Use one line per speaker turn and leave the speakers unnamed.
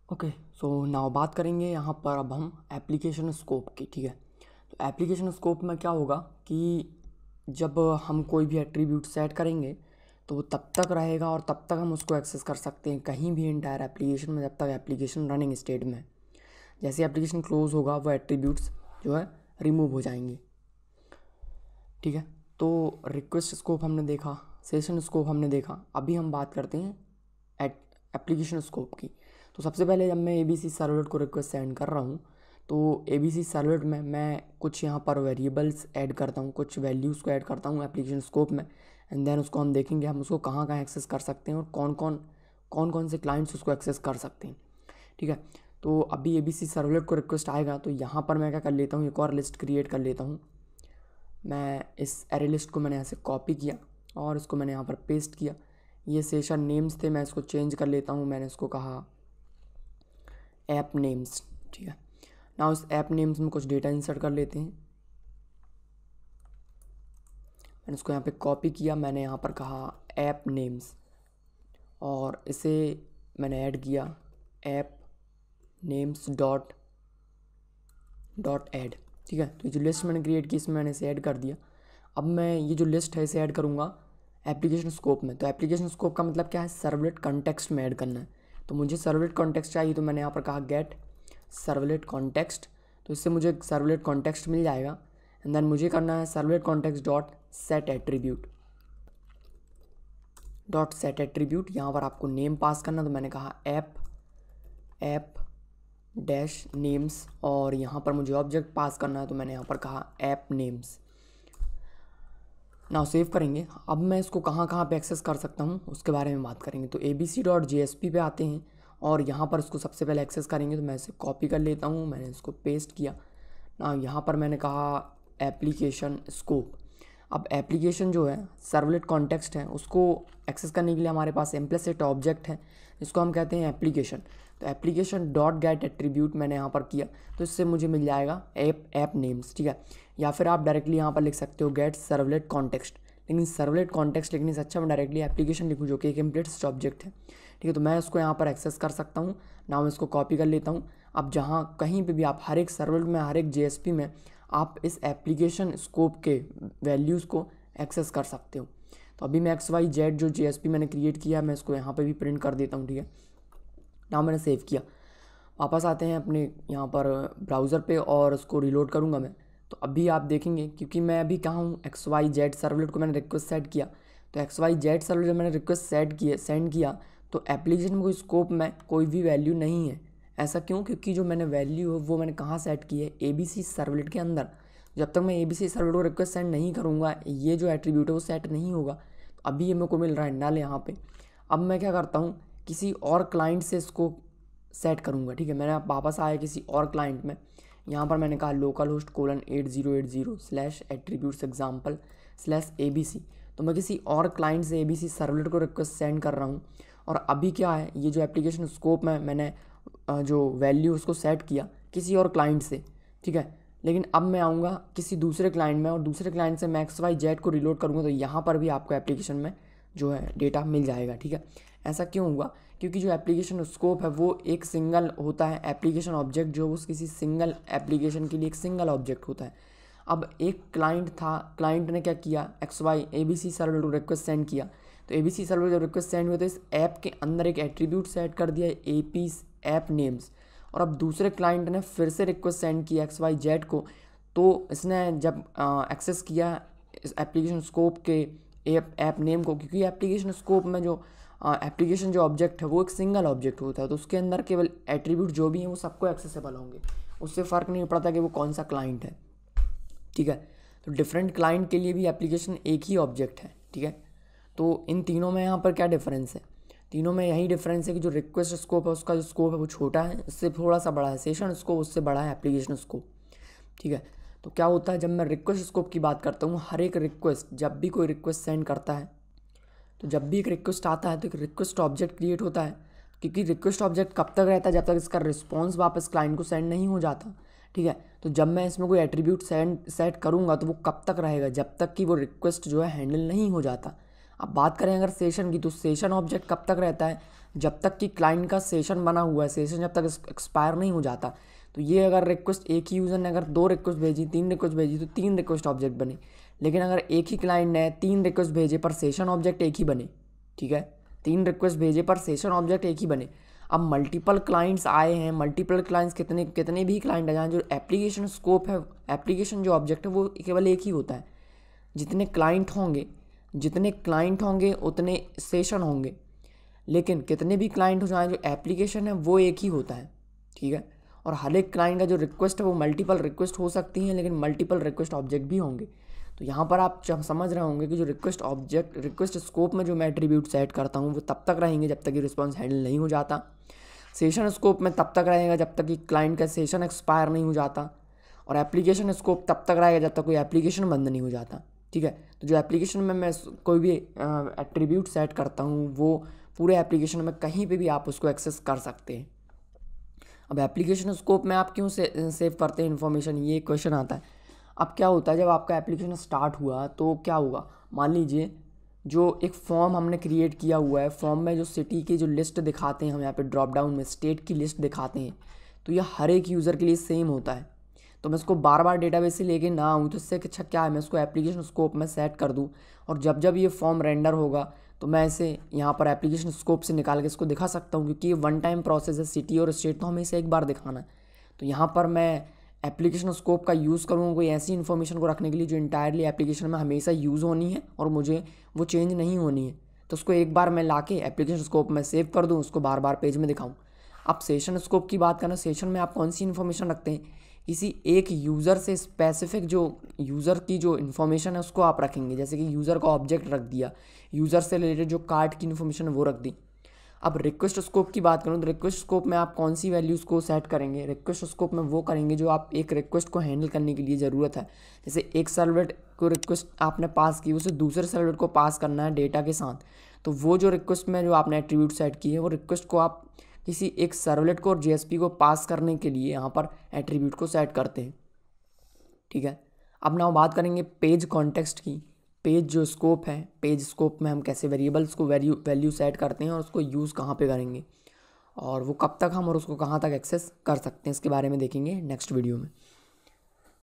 Okay, so now बात करेंगे यहाँ पर अब हम एप्लीकेशन स्कोप की। ठीक है, तो एप्लीकेशन स्कोप में क्या होगा कि जब हम कोई भी एट्रीब्यूट सेट करेंगे तो वो तब तक रहेगा और तब तक हम उसको एक्सेस कर सकते हैं कहीं भी इंटायर एप्लीकेशन में, जब तक एप्लीकेशन रनिंग स्टेट में है। जैसे एप्लीकेशन क्लोज होगा वो एट्रीब्यूट्स जो है रिमूव हो जाएंगे। ठीक है, तो रिक्वेस्ट स्कोप हमने देखा, सेशन स्कोप हमने देखा, अभी हम बात करते हैं एप्लीकेशन स्कोप की। तो सबसे पहले जब मैं ABC सर्वलेट को रिक्वेस्ट सेंड कर रहा हूँ तो ABC सर्वलेट में मैं कुछ यहाँ पर वेरिएबल्स ऐड करता हूँ, कुछ वैल्यूज़ को ऐड करता हूँ एप्लीकेशन स्कोप में, एंड देन उसको हम देखेंगे हम उसको कहाँ कहाँ एक्सेस कर सकते हैं और कौन कौन से क्लाइंट्स उसको एक्सेस कर सकते हैं। ठीक है, तो अभी ABC सर्वलेट को रिक्वेस्ट आएगा तो यहाँ पर मैं क्या कर लेता हूँ, एक और लिस्ट क्रिएट कर लेता हूँ। मैं इस एरे लिस्ट को मैंने ऐसे कॉपी किया और इसको मैंने यहाँ पर पेस्ट किया। ये सेशन नेम्स थे, मैं इसको चेंज कर लेता हूँ, मैंने इसको कहा ऐप नेम्स। ठीक है, ना उस ऐप नेम्स में कुछ डेटा इंसर्ट कर लेते हैं। मैंने इसको यहाँ पे कॉपी किया, मैंने यहाँ पर कहा ऐप नेम्स और इसे मैंने ऐड किया ऐप नेम्स डॉट ऐड। ठीक है, तो ये जो लिस्ट मैंने क्रिएट की इसमें मैंने इसे ऐड कर दिया। अब मैं ये जो लिस्ट है इसे ऐड करूँगा एप्लीकेशन स्कोप में। तो एप्लीकेशन स्कोप का मतलब क्या है, सर्वलेट कॉन्टेक्स्ट में ऐड करना है। तो मुझे सर्वलेट कॉन्टेक्स्ट चाहिए तो मैंने यहाँ पर कहा गेट सर्वलेट कॉन्टेक्स्ट, तो इससे मुझे सर्वलेट कॉन्टेक्स्ट मिल जाएगा। एंड देन मुझे करना है servlet context dot set attribute. यहाँ पर आपको नेम पास करना, तो मैंने कहा ऐप डैश नेम्स और यहाँ पर मुझे ऑब्जेक्ट पास करना है तो मैंने यहाँ पर कहा ऐप नेम्स। नाउ सेव करेंगे। अब मैं इसको कहाँ कहाँ पे एक्सेस कर सकता हूँ उसके बारे में बात करेंगे। तो abc.jsp पे आते हैं और यहाँ पर इसको सबसे पहले एक्सेस करेंगे। तो मैं इसे कॉपी कर लेता हूँ, मैंने इसको पेस्ट किया। ना यहाँ पर मैंने कहा एप्लीकेशन स्कोप। अब एप्लीकेशन जो है सर्वलेट कॉन्टेक्स्ट है उसको एक्सेस करने के लिए हमारे पास इम्प्लिसिट ऑब्जेक्ट है जिसको हम कहते हैं एप्लीकेशन। तो एप्लीकेशन डॉट गेट एट्रीब्यूट मैंने यहाँ पर किया तो इससे मुझे मिल जाएगा ऐप नेम्स। ठीक है, या फिर आप डायरेक्टली यहाँ पर लिख सकते हो गेट सर्वलेट कॉन्टेक्स्ट, लेकिन सर्वलेट कॉन्टेक्स्ट लिखने से अच्छा मैं डायरेक्टली एप्लीकेशन लिखूँ जो कि एक इम्प्लिसिट ऑब्जेक्ट है। ठीक है, तो मैं इसको यहाँ पर एक्सेस कर सकता हूँ। ना मैं इसको कॉपी कर लेता हूँ। अब जहाँ कहीं पे भी आप हर एक सर्वलेट में, हर एक JSP में आप इस एप्लीकेशन स्कोप के वैल्यूज़ को एक्सेस कर सकते हो। तो अभी मैं XYZ जो JSP मैंने क्रिएट किया मैं इसको यहाँ पे भी प्रिंट कर देता हूँ। ठीक है, ना मैंने सेव किया, वापस आते हैं अपने यहाँ पर ब्राउज़र पे और उसको रीलोड करूँगा मैं। तो अभी आप देखेंगे क्योंकि मैं अभी कहाँ हूँ, XYZ सर्वलेट को मैंने रिक्वेस्ट सेट किया। तो XYZ सर्वलेट जब मैंने रिक्वेस्ट सेंड किया तो एप्लीकेशन में कोई स्कोप में कोई भी वैल्यू नहीं है। ऐसा क्यों? क्योंकि जो मैंने वैल्यू है वो मैंने कहाँ सेट की है, ABC सर्वलेट के अंदर। जब तक मैं ABC सर्वलेट को रिक्वेस्ट सेंड नहीं करूँगा ये जो एट्रीब्यूट है वो सेट नहीं होगा। तो अभी ये मेरे को मिल रहा है नल यहाँ पे। अब मैं क्या करता हूँ, किसी और क्लाइंट से इसको सेट करूँगा। ठीक है, मैंने आप वापस आया किसी और क्लाइंट में, यहाँ पर मैंने कहा लोकल होस्ट :8080/attributes_example/abc। तो मैं किसी और क्लाइंट से ABC सर्वलेट को रिक्वेस्ट सेंड कर रहा हूँ। और अभी क्या है, ये जो एप्लीकेशन स्कोप में मैंने जो वैल्यू उसको सेट किया किसी और क्लाइंट से। ठीक है, लेकिन अब मैं आऊँगा किसी दूसरे क्लाइंट में और दूसरे क्लाइंट से मैं XYZ को रीलोड करूँगा तो यहाँ पर भी आपको एप्लीकेशन में जो है डेटा मिल जाएगा। ठीक है, ऐसा क्यों हुआ? क्योंकि जो एप्लीकेशन स्कोप है वो एक सिंगल होता है, एप्लीकेशन ऑब्जेक्ट जो उस किसी सिंगल एप्लीकेशन के लिए एक सिंगल ऑब्जेक्ट होता है। अब एक क्लाइंट था, क्लाइंट ने क्या किया, ABC सर्वर को रिक्वेस्ट सेंड किया। तो ABC सर्वर जब रिक्वेस्ट सेंड हुआ तो इस ऐप के अंदर एक एट्रीब्यूट सेट कर दिया AP ऐप नेम्स। और अब दूसरे क्लाइंट ने फिर से रिक्वेस्ट सेंड किया XYZ को, तो इसने जब एक्सेस किया इस एप्लीकेशन स्कोप के ऐप नेम को, क्योंकि एप्लीकेशन स्कोप में जो एप्लीकेशन जो ऑब्जेक्ट है वो एक सिंगल ऑब्जेक्ट होता है तो उसके अंदर केवल एट्रीब्यूट जो भी हैं वो सबको एक्सेसिबल होंगे, उससे फ़र्क नहीं पड़ता कि वो कौन सा क्लाइंट है। ठीक है, तो डिफरेंट क्लाइंट के लिए भी एप्लीकेशन एक ही ऑब्जेक्ट है। ठीक है, तो इन तीनों में यहाँ पर क्या डिफरेंस है? तीनों में यही डिफरेंस है कि जो रिक्वेस्ट स्कोप है उसका जो स्कोप है वो छोटा है, इससे थोड़ा सा बड़ा है। सेशन स्कोप उससे बड़ा है एप्लीकेशन स्कोप। ठीक है, तो क्या होता है जब मैं रिक्वेस्ट स्कोप की बात करता हूँ, हर एक रिक्वेस्ट जब भी कोई रिक्वेस्ट सेंड करता है तो जब भी एक रिक्वेस्ट आता है तो एक रिक्वेस्ट ऑब्जेक्ट क्रिएट होता है। क्योंकि रिक्वेस्ट ऑब्जेक्ट कब तक रहता है, जब तक इसका रिस्पॉन्स वापस क्लाइंट को सेंड नहीं हो जाता। ठीक है, तो जब मैं इसमें कोई एट्रीब्यूट सेट करूँगा तो वो कब तक रहेगा, जब तक कि वो रिक्वेस्ट जो है हैंडल नहीं हो जाता। अब बात करें अगर सेशन की, तो सेशन ऑब्जेक्ट कब तक रहता है, जब तक कि क्लाइंट का सेशन बना हुआ है, सेशन जब तक एक्सपायर नहीं हो जाता। तो ये अगर रिक्वेस्ट एक ही यूज़र ने अगर 2 रिक्वेस्ट भेजी, 3 रिक्वेस्ट भेजी, तो 3 रिक्वेस्ट ऑब्जेक्ट बने। लेकिन अगर एक ही क्लाइंट ने 3 रिक्वेस्ट भेजे पर सेशन ऑब्जेक्ट एक ही बने, ठीक है, 3 रिक्वेस्ट भेजे पर सेशन ऑब्जेक्ट एक ही बने। अब मल्टीपल क्लाइंट्स आए हैं, मल्टीपल क्लाइंट्स कितने भी क्लाइंट आ जाएं, जो एप्लीकेशन स्कोप है, एप्लीकेशन जो ऑब्जेक्ट है वो केवल एक ही होता है। जितने क्लाइंट होंगे उतने सेशन होंगे, लेकिन कितने भी क्लाइंट हो जाएं, जो एप्लीकेशन है वो एक ही होता है, ठीक है। और हर एक क्लाइंट का जो रिक्वेस्ट है वो मल्टीपल रिक्वेस्ट हो सकती हैं, लेकिन मल्टीपल रिक्वेस्ट ऑब्जेक्ट भी होंगे। तो यहाँ पर आप जब समझ रहे होंगे कि जो रिक्वेस्ट स्कोप में जो मैं एट्रीब्यूट सेट करता हूँ वो तब तक रहेंगे जब तक कि रिस्पॉन्स हैंडल नहीं हो जाता। सेशन स्कोप में तब तक रहेगा जब तक कि क्लाइंट का सेशन एक्सपायर नहीं हो जाता। और एप्लीकेशन स्कोप तब तक रहेगा जब तक कोई एप्लीकेशन बंद नहीं हो जाता, ठीक है। तो जो एप्लीकेशन में मैं कोई भी एट्रीब्यूट सेट करता हूँ वो पूरे एप्लीकेशन में कहीं पे भी आप उसको एक्सेस कर सकते हैं। अब एप्लीकेशन स्कोप में आप क्यों सेव करते हैं इन्फॉर्मेशन, ये क्वेश्चन आता है। अब क्या होता है, जब आपका एप्लीकेशन स्टार्ट हुआ तो क्या होगा, मान लीजिए जो एक फॉर्म हमने क्रिएट किया हुआ है, फॉर्म में जो सिटी की जो लिस्ट दिखाते हैं हम यहाँ पे ड्रॉप डाउन में स्टेट की लिस्ट दिखाते हैं, तो ये हर एक यूज़र के लिए सेम होता है। तो मैं इसको बार बार डेटाबेस से लेके ना आऊँ, तो इससे अच्छा क्या है, मैं इसको एप्लीकेशन स्कोप में सेट कर दूँ, और जब जब ये फॉर्म रेंडर होगा तो मैं इसे यहाँ पर एप्लीकेशन स्कोप से निकाल के इसको दिखा सकता हूँ, क्योंकि ये वन टाइम प्रोसेस है। सिटी और स्टेट तो हमें इसे एक बार दिखाना है। तो यहाँ पर मैं एप्लीकेशन स्कोप का यूज़ करूँगा कोई ऐसी इन्फॉर्मेशन को रखने के लिए जो इंटायरली एप्लीकेशन में हमेशा यूज़ होनी है और मुझे वो चेंज नहीं होनी है। तो उसको एक बार मैं लाके एप्लीकेशन स्कोप में सेव कर दूँ, उसको बार बार पेज में दिखाऊँ। अब सेशन स्कोप की बात करना, सेशन में आप कौन सी इन्फॉर्मेशन रखते हैं, किसी एक यूज़र से स्पेसिफिक जो यूज़र की जो इन्फॉर्मेशन है उसको आप रखेंगे। जैसे कि यूज़र का ऑब्जेक्ट रख दिया, यूज़र से रिलेटेड जो कार्ड की इन्फॉर्मेशन है वो रख दी। अब रिक्वेस्ट स्कोप की बात करूँ तो रिक्वेस्ट स्कोप में आप कौन सी वैल्यूज़ को सेट करेंगे, रिक्वेस्ट स्कोप में वो करेंगे जो आप एक रिक्वेस्ट को हैंडल करने के लिए ज़रूरत है। जैसे एक सर्वलेट को रिक्वेस्ट आपने पास की, उसे दूसरे सर्वलेट को पास करना है डेटा के साथ, तो वो जो रिक्वेस्ट में जो आपने एट्रीब्यूट सेट की है वो रिक्वेस्ट को आप किसी एक सर्वलेट को और जेएसपी को पास करने के लिए यहाँ पर एट्रीब्यूट को सेट करते हैं, ठीक है। अब ना बात करेंगे पेज कॉन्टेक्स्ट की। पेज जो स्कोप है, पेज स्कोप में हम कैसे वेरिएबल्स को वैल्यू सेट करते हैं और उसको यूज़ कहाँ पे करेंगे, और वो कब तक हम और उसको कहाँ तक एक्सेस कर सकते हैं, इसके बारे में देखेंगे नेक्स्ट वीडियो में।